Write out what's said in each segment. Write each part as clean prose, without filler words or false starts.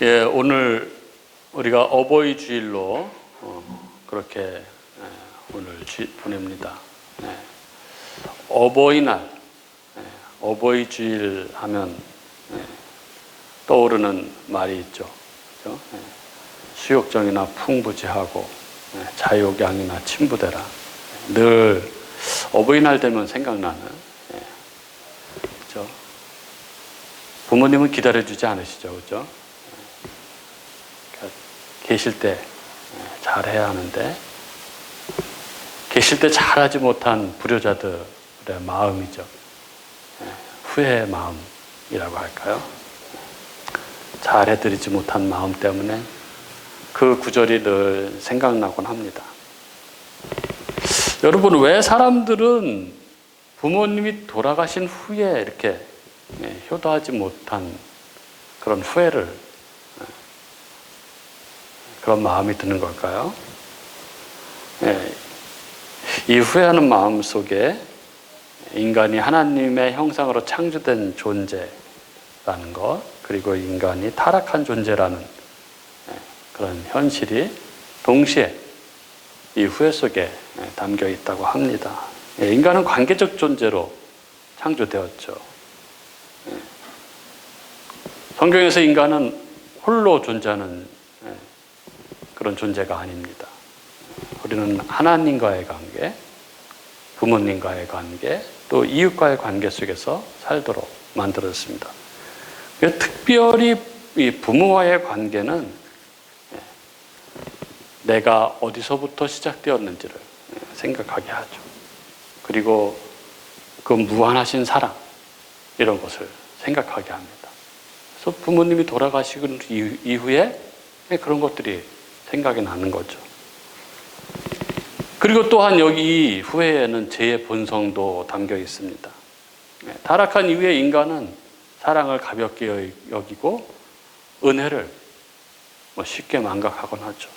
예, 오늘 우리가 어버이 주일로 그렇게 오늘 보냅니다. 어버이날, 어버이 주일 하면 떠오르는 말이 있죠. 그렇죠? 수욕정이나 풍부지하고 자유양이나 침부되라. 늘 어버이날 되면 생각나는. 그렇죠? 부모님은 기다려주지 않으시죠, 그렇죠? 계실 때 잘해야 하는데 계실 때 잘하지 못한 불효자들의 마음이죠. 후회의 마음이라고 할까요? 잘해드리지 못한 마음 때문에 그 구절이 늘 생각나곤 합니다. 여러분, 왜 사람들은 부모님이 돌아가신 후에 이렇게 효도하지 못한 그런 후회를 그런 마음이 드는 걸까요? 이 후회하는 마음 속에 인간이 하나님의 형상으로 창조된 존재라는 것, 그리고 인간이 타락한 존재라는 그런 현실이 동시에 이 후회 속에 담겨 있다고 합니다. 인간은 관계적 존재로 창조되었죠. 성경에서 인간은 홀로 존재하는 그런 존재가 아닙니다. 우리는 하나님과의 관계, 부모님과의 관계, 또 이웃과의 관계 속에서 살도록 만들었습니다. 특별히 이 부모와의 관계는 내가 어디서부터 시작되었는지를 생각하게 하죠. 그리고 그 무한하신 사랑, 이런 것을 생각하게 합니다. 그래서 부모님이 돌아가시고 이후에 그런 것들이 생각이 나는 거죠. 그리고 또한 여기 후회에는 죄의 본성도 담겨 있습니다. 타락한 이후에 인간은 사랑을 가볍게 여기고 은혜를 쉽게 망각하곤 하죠.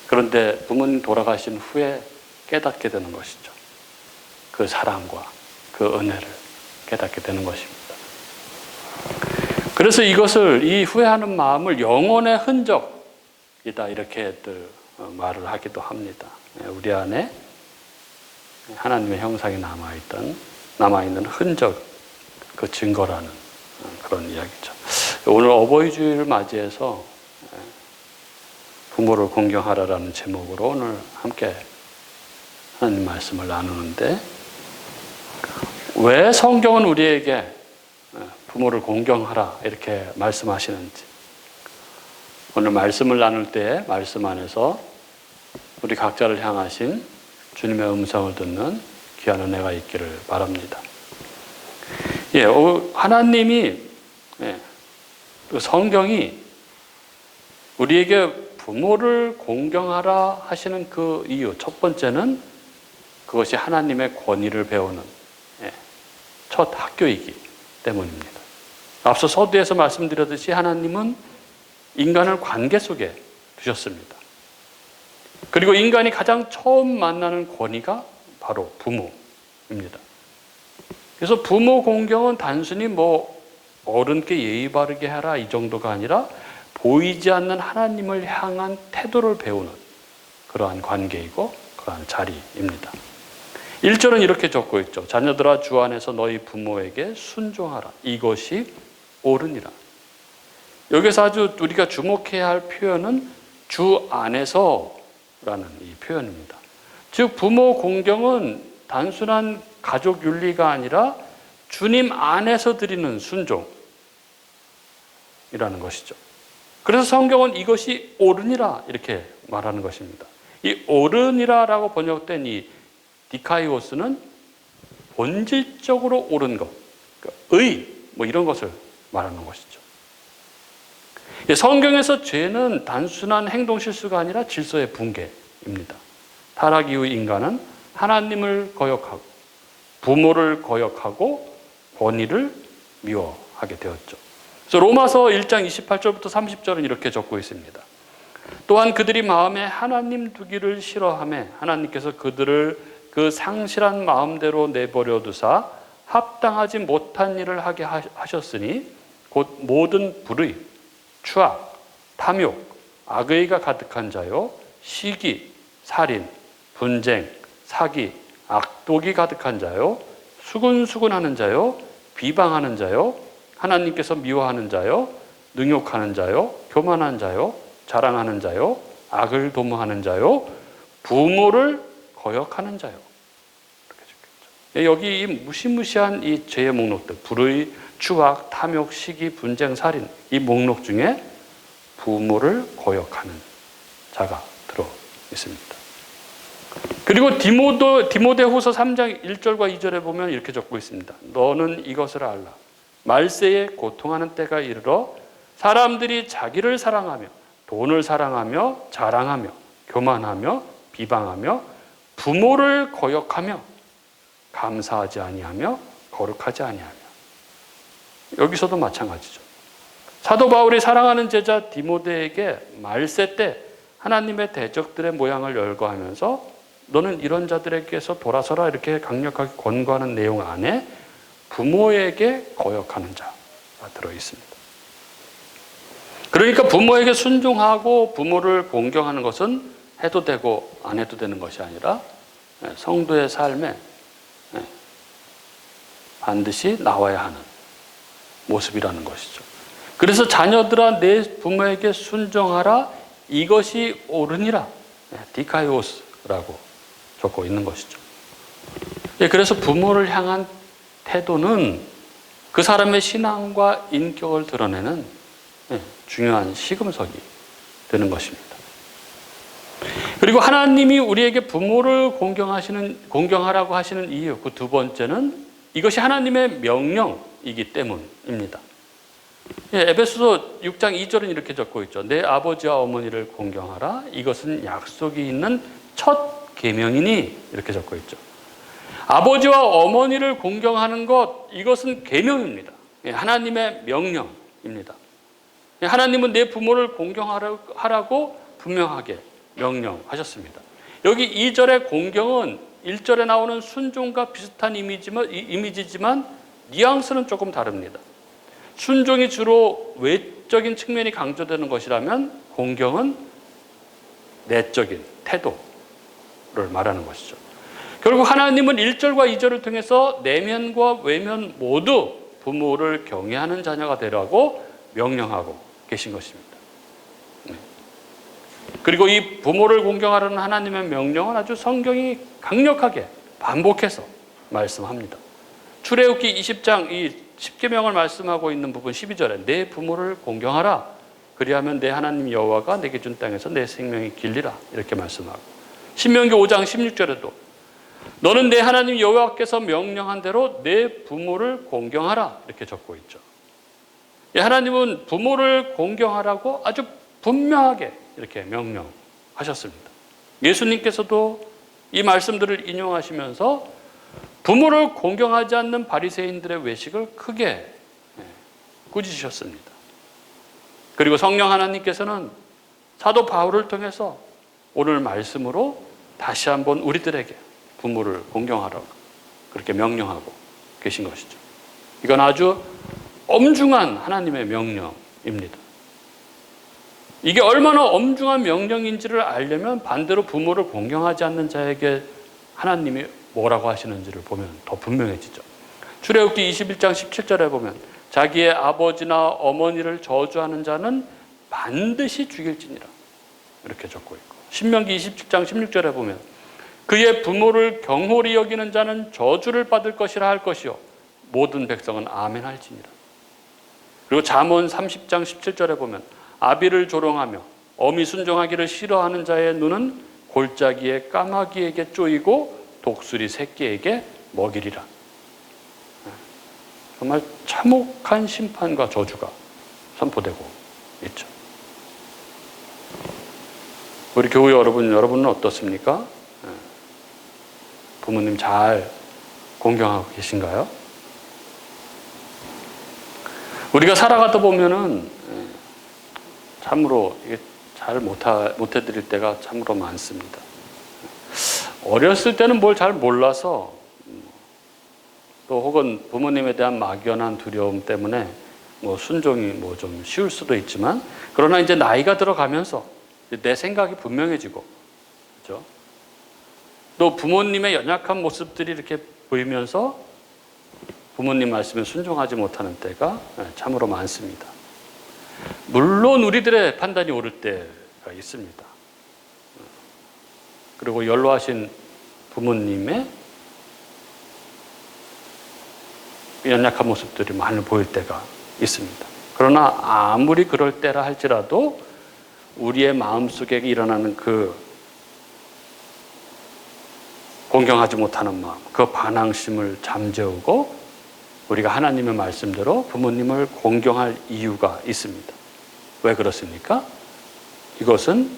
그런데 부모님 돌아가신 후에 깨닫게 되는 것이죠. 그 사랑과 그 은혜를 깨닫게 되는 것입니다. 그래서 이것을, 이 후회하는 마음을 영혼의 흔적이다, 이렇게들 말을 하기도 합니다. 우리 안에 하나님의 형상이 남아있는 흔적, 그 증거라는 그런 이야기죠. 오늘 어버이 주일을 맞이해서 부모를 공경하라라는 제목으로 오늘 함께 하나님 말씀을 나누는데, 왜 성경은 우리에게 부모를 공경하라 이렇게 말씀하시는지, 오늘 말씀을 나눌 때 말씀 안에서 우리 각자를 향하신 주님의 음성을 듣는 귀한 은혜가 있기를 바랍니다. 하나님이, 성경이 우리에게 부모를 공경하라 하시는 그 이유, 첫 번째는 그것이 하나님의 권위를 배우는 첫 학교이기 때문입니다. 앞서 서두에서 말씀드렸듯이 하나님은 인간을 관계 속에 두셨습니다. 그리고 인간이 가장 처음 만나는 권위가 바로 부모입니다. 그래서 부모 공경은 단순히 어른께 예의 바르게 하라 이 정도가 아니라 보이지 않는 하나님을 향한 태도를 배우는 그러한 관계이고 그러한 자리입니다. 1절은 이렇게 적고 있죠. 자녀들아, 주 안에서 너희 부모에게 순종하라. 이것이 옳으니라. 여기서 아주 우리가 주목해야 할 표현은 주 안에서라는 이 표현입니다. 즉 부모 공경은 단순한 가족 윤리가 아니라 주님 안에서 드리는 순종이라는 것이죠. 그래서 성경은 이것이 옳으니라 이렇게 말하는 것입니다. 이 옳으니라라고 번역된 이 디카이오스는 본질적으로 옳은 것, 의, 이런 것을 말하는 것이죠. 성경에서 죄는 단순한 행동 실수가 아니라 질서의 붕괴입니다. 타락 이후 인간은 하나님을 거역하고 부모를 거역하고 권위를 미워하게 되었죠. 그래서 로마서 1장 28절부터 30절은 이렇게 적고 있습니다. 또한 그들이 마음에 하나님 두기를 싫어하며 하나님께서 그들을 그 상실한 마음대로 내버려 두사 합당하지 못한 일을 하게 하셨으니 곧 모든 불의, 추악, 탐욕, 악의가 가득한 자요, 시기, 살인, 분쟁, 사기, 악독이 가득한 자요, 수군수군하는 자요, 비방하는 자요, 하나님께서 미워하는 자요, 능욕하는 자요, 교만한 자요, 자랑하는 자요, 악을 도모하는 자요, 부모를 거역하는 자요. 이렇게 적혀있죠. 여기 이 무시무시한 이 죄의 목록들, 불의, 추악, 탐욕, 시기, 분쟁, 살인, 이 목록 중에 부모를 거역하는 자가 들어 있습니다. 그리고 디모데후서 3장 1절과 2절에 보면 이렇게 적고 있습니다. 너는 이것을 알라. 말세에 고통하는 때가 이르러 사람들이 자기를 사랑하며 돈을 사랑하며 자랑하며 교만하며 비방하며 부모를 거역하며 감사하지 아니하며 거룩하지 아니하며. 여기서도 마찬가지죠. 사도 바울이 사랑하는 제자 디모데에게 말세 때 하나님의 대적들의 모양을 열거하면서 너는 이런 자들에게서 돌아서라 이렇게 강력하게 권고하는 내용 안에 부모에게 거역하는 자가 들어있습니다. 그러니까 부모에게 순종하고 부모를 공경하는 것은 해도 되고 안 해도 되는 것이 아니라 성도의 삶에 반드시 나와야 하는 모습이라는 것이죠. 그래서 자녀들아 내 부모에게 순종하라 이것이 옳으니라 디카이오스라고 적고 있는 것이죠. 그래서 부모를 향한 태도는 그 사람의 신앙과 인격을 드러내는 중요한 시금석이 되는 것입니다. 그리고 하나님이 우리에게 부모를 공경하라고 하시는 이유, 그 두 번째는 이것이 하나님의 명령이기 때문입니다. 에베소서 6장 2절은 이렇게 적고 있죠. 내 아버지와 어머니를 공경하라. 이것은 약속이 있는 첫 계명이니 이렇게 적고 있죠. 아버지와 어머니를 공경하는 것, 이것은 계명입니다. 하나님의 명령입니다. 하나님은 내 부모를 공경하라고 분명하게 명령하셨습니다. 여기 2절의 공경은 1절에 나오는 순종과 비슷한 이미지지만 뉘앙스는 조금 다릅니다. 순종이 주로 외적인 측면이 강조되는 것이라면 공경은 내적인 태도를 말하는 것이죠. 결국 하나님은 1절과 2절을 통해서 내면과 외면 모두 부모를 경외하는 자녀가 되라고 명령하고 계신 것입니다. 그리고 이 부모를 공경하라는 하나님의 명령은 아주 성경이 강력하게 반복해서 말씀합니다. 출애굽기 20장 이 10계명을 말씀하고 있는 부분 12절에 내 부모를 공경하라. 그리하면 내 하나님 여호와가 내게 준 땅에서 내 생명이 길리라. 이렇게 말씀하고 신명기 5장 16절에도 너는 내 하나님 여호와께서 명령한 대로 내 부모를 공경하라. 이렇게 적고 있죠. 하나님은 부모를 공경하라고 아주 분명하게 이렇게 명령하셨습니다. 예수님께서도 이 말씀들을 인용하시면서 부모를 공경하지 않는 바리새인들의 외식을 크게 꾸짖으셨습니다. 그리고 성령 하나님께서는 사도 바울을 통해서 오늘 말씀으로 다시 한번 우리들에게 부모를 공경하라고 그렇게 명령하고 계신 것이죠. 이건 아주 엄중한 하나님의 명령입니다. 이게 얼마나 엄중한 명령인지를 알려면 반대로 부모를 공경하지 않는 자에게 하나님이 뭐라고 하시는지를 보면 더 분명해지죠. 출애굽기 21장 17절에 보면 자기의 아버지나 어머니를 저주하는 자는 반드시 죽일지니라 이렇게 적고 있고 신명기 27장 16절에 보면 그의 부모를 경홀히 여기는 자는 저주를 받을 것이라 할 것이요 모든 백성은 아멘 할지니라. 그리고 잠언 30장 17절에 보면 아비를 조롱하며 어미 순종하기를 싫어하는 자의 눈은 골짜기에 까마귀에게 쪼이고 독수리 새끼에게 먹이리라. 정말 참혹한 심판과 저주가 선포되고 있죠. 우리 교회 여러분은 어떻습니까? 부모님 잘 공경하고 계신가요? 우리가 살아가다 보면은 참으로 잘 못해드릴 때가 참으로 많습니다. 어렸을 때는 뭘 잘 몰라서 또 혹은 부모님에 대한 막연한 두려움 때문에 순종이 좀 쉬울 수도 있지만, 그러나 이제 나이가 들어가면서 내 생각이 분명해지고, 그렇죠? 또 부모님의 연약한 모습들이 이렇게 보이면서 부모님 말씀에 순종하지 못하는 때가 참으로 많습니다. 물론 우리들의 판단이 옳을 때가 있습니다. 그리고 연로하신 부모님의 연약한 모습들이 많이 보일 때가 있습니다. 그러나 아무리 그럴 때라 할지라도 우리의 마음속에 일어나는 그 공경하지 못하는 마음, 그 반항심을 잠재우고 우리가 하나님의 말씀대로 부모님을 공경할 이유가 있습니다. 왜 그렇습니까? 이것은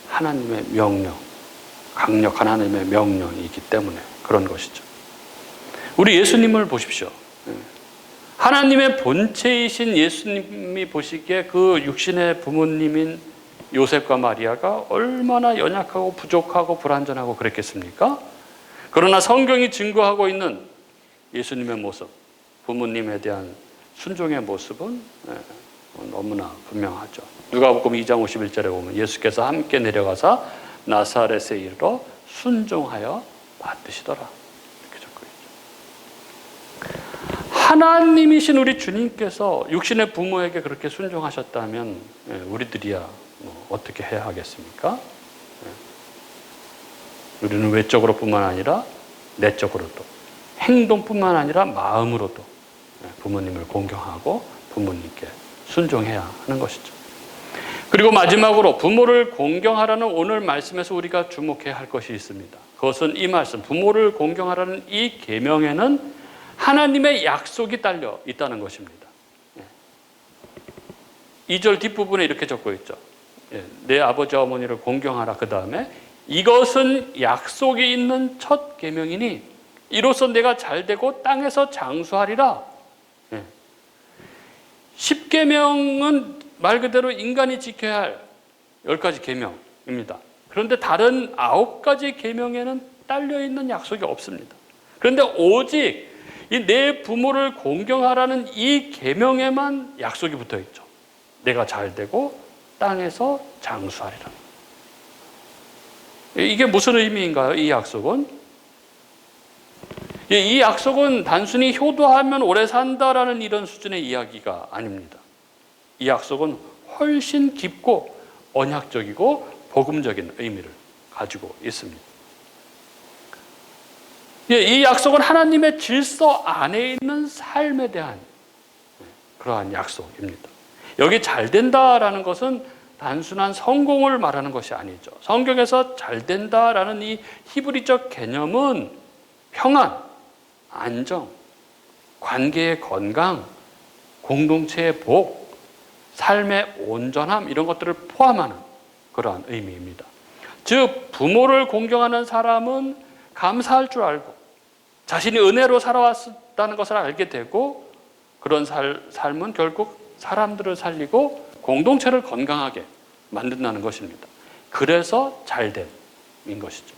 하나님의 명령, 강력한 하나님의 명령이기 때문에 그런 것이죠. 우리 예수님을 보십시오. 하나님의 본체이신 예수님이 보시기에 그 육신의 부모님인 요셉과 마리아가 얼마나 연약하고 부족하고 불완전하고 그랬겠습니까? 그러나 성경이 증거하고 있는 예수님의 모습, 부모님에 대한 순종의 모습은 너무나 분명하죠. 누가복음 2장 51절에 보면 예수께서 함께 내려가사 나사렛에 이르러 순종하여 받으시더라. 이렇게 적혀 있죠. 하나님이신 우리 주님께서 육신의 부모에게 그렇게 순종하셨다면 우리들이야 어떻게 해야 하겠습니까? 우리는 외적으로뿐만 아니라 내적으로도, 행동뿐만 아니라 마음으로도 부모님을 공경하고 부모님께 순종해야 하는 것이죠. 그리고 마지막으로 부모를 공경하라는 오늘 말씀에서 우리가 주목해야 할 것이 있습니다. 그것은 이 말씀, 부모를 공경하라는 이 계명에는 하나님의 약속이 딸려 있다는 것입니다. 2절 뒷부분에 이렇게 적고 있죠. 내 아버지와 어머니를 공경하라. 그 다음에 이것은 약속이 있는 첫 계명이니 이로써 내가 잘되고 땅에서 장수하리라. 10계명은 말 그대로 인간이 지켜야 할 10가지 계명입니다. 그런데 다른 9가지 계명에는 딸려있는 약속이 없습니다. 그런데 오직 이 내 부모를 공경하라는 이 계명에만 약속이 붙어 있죠. 내가 잘되고 땅에서 장수하리라. 이게 무슨 의미인가요? 이 약속은? 이 약속은 단순히 효도하면 오래 산다라는 이런 수준의 이야기가 아닙니다. 이 약속은 훨씬 깊고 언약적이고 복음적인 의미를 가지고 있습니다. 이 약속은 하나님의 질서 안에 있는 삶에 대한 그러한 약속입니다. 여기 잘 된다라는 것은 단순한 성공을 말하는 것이 아니죠. 성경에서 잘 된다라는 이 히브리적 개념은 평안, 안정, 관계의 건강, 공동체의 복, 삶의 온전함 이런 것들을 포함하는 그러한 의미입니다. 즉 부모를 공경하는 사람은 감사할 줄 알고 자신이 은혜로 살아왔다는 것을 알게 되고 그런 삶은 결국 사람들을 살리고 공동체를 건강하게 만든다는 것입니다. 그래서 잘됨인 것이죠.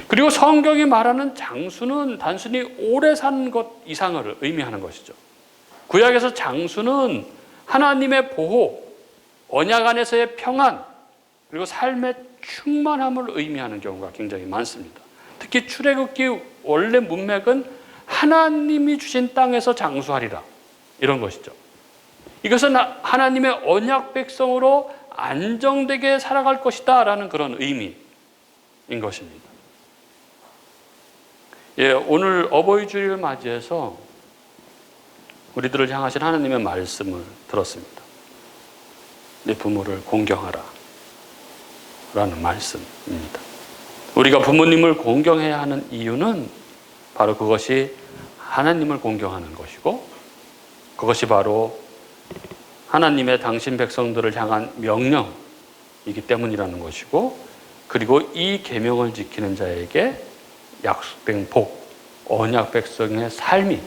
그리고 성경이 말하는 장수는 단순히 오래 사는 것 이상을 의미하는 것이죠. 구약에서 장수는 하나님의 보호, 언약 안에서의 평안, 그리고 삶의 충만함을 의미하는 경우가 굉장히 많습니다. 특히 출애굽기 원래 문맥은 하나님이 주신 땅에서 장수하리라 이런 것이죠. 이것은 하나님의 언약 백성으로 안정되게 살아갈 것이다 라는 그런 의미인 것입니다. 오늘 어버이 주일을 맞이해서 우리들을 향하신 하나님의 말씀을 들었습니다. 내 부모를 공경하라 라는 말씀입니다. 우리가 부모님을 공경해야 하는 이유는 바로 그것이 하나님을 공경하는 것이고 그것이 바로 하나님의 당신 백성들을 향한 명령이기 때문이라는 것이고 그리고 이 계명을 지키는 자에게 약속된 복, 언약 백성의 삶이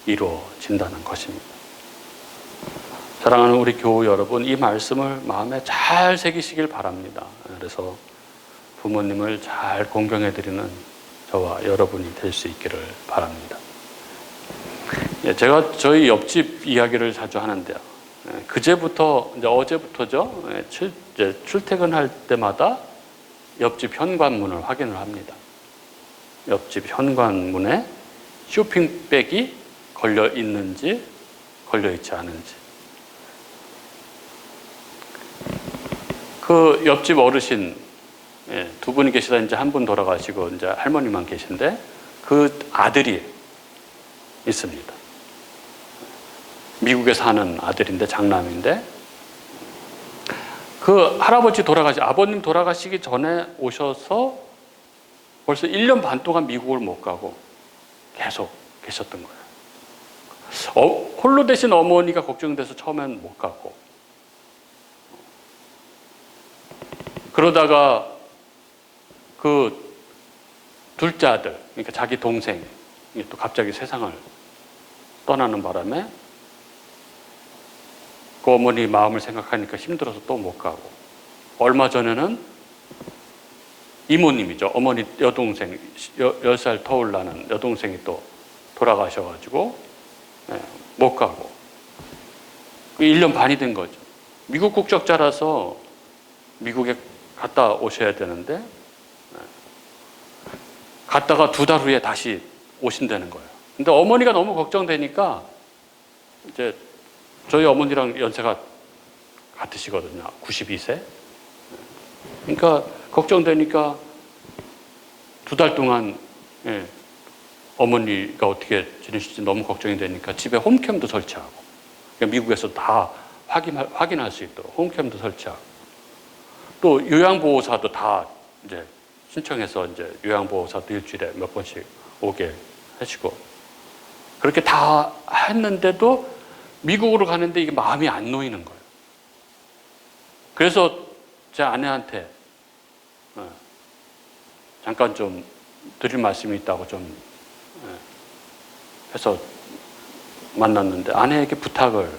이루어진다는 것입니다. 사랑하는 우리 교우 여러분, 이 말씀을 마음에 잘 새기시길 바랍니다. 그래서 부모님을 잘 공경해드리는 저와 여러분이 될 수 있기를 바랍니다. 제가 저희 옆집 이야기를 자주 하는데요. 그제부터, 이제 어제부터죠. 이제 출퇴근할 때마다 옆집 현관문을 확인을 합니다. 옆집 현관문에 쇼핑백이 걸려 있는지, 걸려 있지 않은지. 그 옆집 어르신, 두 분이 계시다 이제 한 분 돌아가시고 이제 할머니만 계신데 그 아들이 있습니다. 미국에 사는 아들인데 장남인데 그 아버님 돌아가시기 전에 오셔서 벌써 1년 반 동안 미국을 못 가고 계속 계셨던 거예요. 홀로 되신 어머니가 걱정돼서 처음엔 못 갔고 그러다가 그 둘째 아들, 그러니까 자기 동생이 또 갑자기 세상을 떠나는 바람에 그 어머니 마음을 생각하니까 힘들어서 또 못 가고 얼마 전에는 이모님이죠. 어머니 여동생, 10살 터울 나는 여동생이 또 돌아가셔가지고 못 가고 1년 반이 된 거죠. 미국 국적자라서 미국에 갔다 오셔야 되는데 갔다가 2달 후에 다시 오신다는 거예요. 근데 어머니가 너무 걱정되니까 이제 저희 어머니랑 연세가 같으시거든요. 92세. 그러니까 걱정되니까 2달 동안 어머니가 어떻게 지내실지 너무 걱정이 되니까 집에 홈캠도 설치하고 그러니까 미국에서 다 확인할 수 있도록 홈캠도 설치하고 또 요양보호사도 다 이제 신청해서 이제 요양보호사도 일주일에 몇 번씩 오게 하시고 그렇게 다 했는데도 미국으로 가는데 이게 마음이 안 놓이는 거예요. 그래서 제 아내한테 잠깐 좀 드릴 말씀이 있다고 좀 해서 만났는데 아내에게 부탁을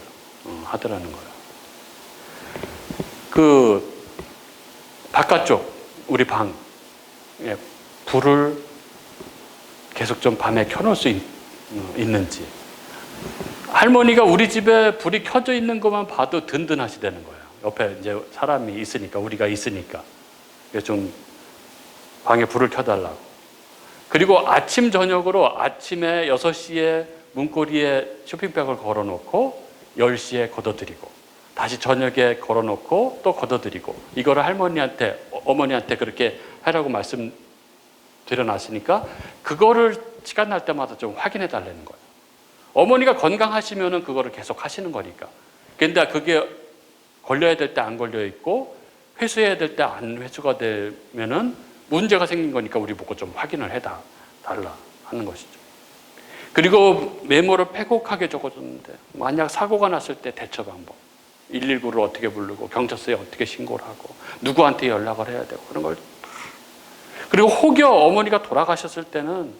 하더라는 거예요. 그 바깥쪽 우리 방에 불을 계속 좀 밤에 켜놓을 수 있는지 할머니가 우리 집에 불이 켜져 있는 것만 봐도 든든하시다는 거예요. 옆에 이제 사람이 있으니까 우리가 있으니까 좀 방에 불을 켜달라고. 그리고 아침 저녁으로 아침에 6시에 문고리에 쇼핑백을 걸어놓고 10시에 걷어드리고 다시 저녁에 걸어놓고 또 걷어드리고 이거를 어머니한테 그렇게 하라고 말씀드려놨으니까 그거를 시간 날 때마다 좀 확인해 달라는 거예요. 어머니가 건강하시면은 그거를 계속 하시는 거니까. 근데 그게 걸려야 될 때 안 걸려 있고 회수해야 될 때 안 회수가 되면은 문제가 생긴 거니까 우리 보고 좀 확인을 해 달라 하는 것이죠. 그리고 메모를 빼곡하게 적어줬는데 만약 사고가 났을 때 대처 방법 119를 어떻게 부르고 경찰서에 어떻게 신고를 하고 누구한테 연락을 해야 되고 그런 걸 그리고 혹여 어머니가 돌아가셨을 때는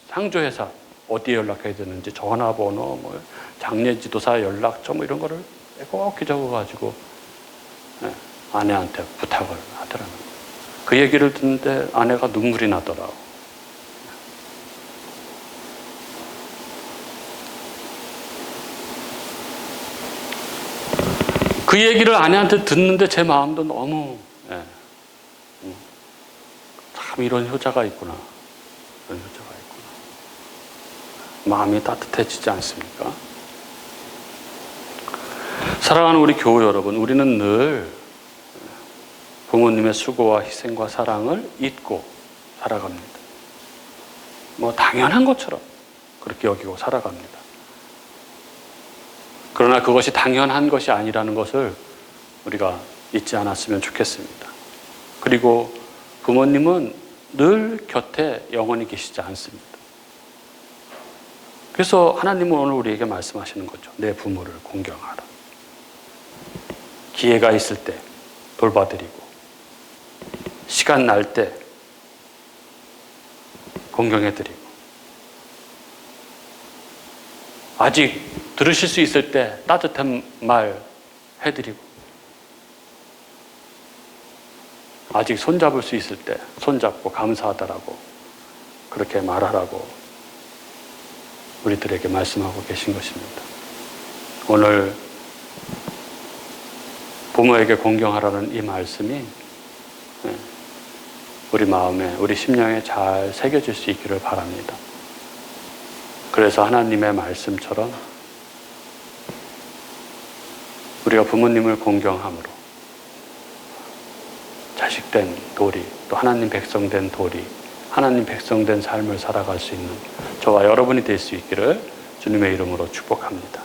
상조회사 어디에 연락해야 되는지 전화번호, 장례지도사 연락처 이런 거를 빼곡히 적어가지고 아내한테 부탁을 하더라고요. 그 얘기를 듣는데 아내가 눈물이 나더라고. 그 얘기를 아내한테 듣는데 제 마음도 너무 참 이런 효자가 있구나. 이런 효자가 있구나. 마음이 따뜻해지지 않습니까? 사랑하는 우리 교우 여러분, 우리는 늘 부모님의 수고와 희생과 사랑을 잊고 살아갑니다. 당연한 것처럼 그렇게 여기고 살아갑니다. 그러나 그것이 당연한 것이 아니라는 것을 우리가 잊지 않았으면 좋겠습니다. 그리고 부모님은 늘 곁에 영원히 계시지 않습니다. 그래서 하나님은 오늘 우리에게 말씀하시는 거죠. 내 부모를 공경하라. 기회가 있을 때 돌봐드리고 시간 날 때 공경해드리고 아직 들으실 수 있을 때 따뜻한 말 해드리고 아직 손잡을 수 있을 때 손잡고 감사하다라고 그렇게 말하라고 우리들에게 말씀하고 계신 것입니다. 오늘 부모에게 공경하라는 이 말씀이 우리 마음에, 우리 심령에 잘 새겨질 수 있기를 바랍니다. 그래서 하나님의 말씀처럼 우리가 부모님을 공경함으로 자식된 도리, 또 하나님 백성된 도리, 하나님 백성된 삶을 살아갈 수 있는 저와 여러분이 될 수 있기를 주님의 이름으로 축복합니다.